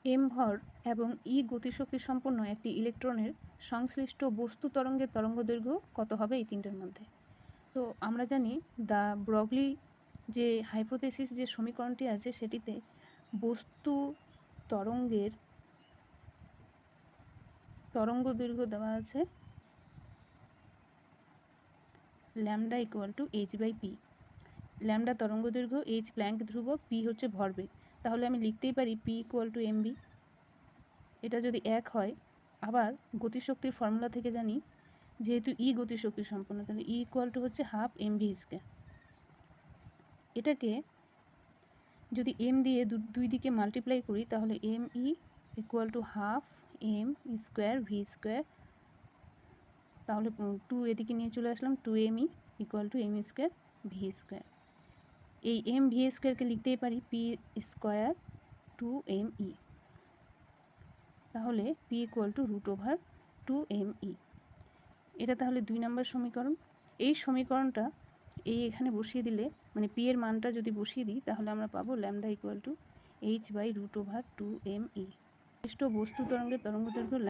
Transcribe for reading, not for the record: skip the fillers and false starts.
M ভর এবং ই গতিশক্তি সম্পন্ন একটি ইলেকট্রনের সংশ্লিষ্ট বস্তু তরঙ্গের তরঙ্গদৈর্ঘ্য কত হবে এই তিনটের মধ্যে। তো আমরা জানি দ্য ব্রগলি যে হাইপোথেসিস যে সমীকরণটি আছে সেটিতে বস্তু তরঙ্গের তরঙ্গদৈর্ঘ্য দেওয়া আছে lambda equal to H by P. Lambda তরঙ্গদৈর্ঘ্য, এইচ প্ল্যাঙ্ক ধ্রুবক, পি হচ্ছে ভরবেগ। তাহলে আমি লিখতেই পারি পি ইকুয়াল টু এমবি। এটা যদি 1 হয়, আবার গতিশক্তির ফর্মুলা থেকে জানি যেহেতু ই গতিশক্তি সম্পন্ন, তাহলে ই ইকুয়াল টু হচ্ছে হাফ এম ভি স্কোয়ার। এটাকে যদি এম দিয়ে দুই দিকে মাল্টিপ্লাই করি তাহলে M E equal to half M square V square. তাহলে 2 এদিকে নিয়ে চলে আসলাম, 2m equal to M square V square. এই এম ভি স্কোয়ারকে লিখতেই পারি পি স্কোয়ার 2m। তাহলে পি ইকুয়াল টু √2m। এটা তাহলে 2 নম্বর সমীকরণ। এই সমীকরণটা এখানে বসিয়ে দিলে, মানে পি এর মানটা যদি বসিয়ে দিই তাহলে আমরা পাবো lambda equal to H by √2m। বস্তু তরঙ্গের তরঙ্গদৈর্ঘ্য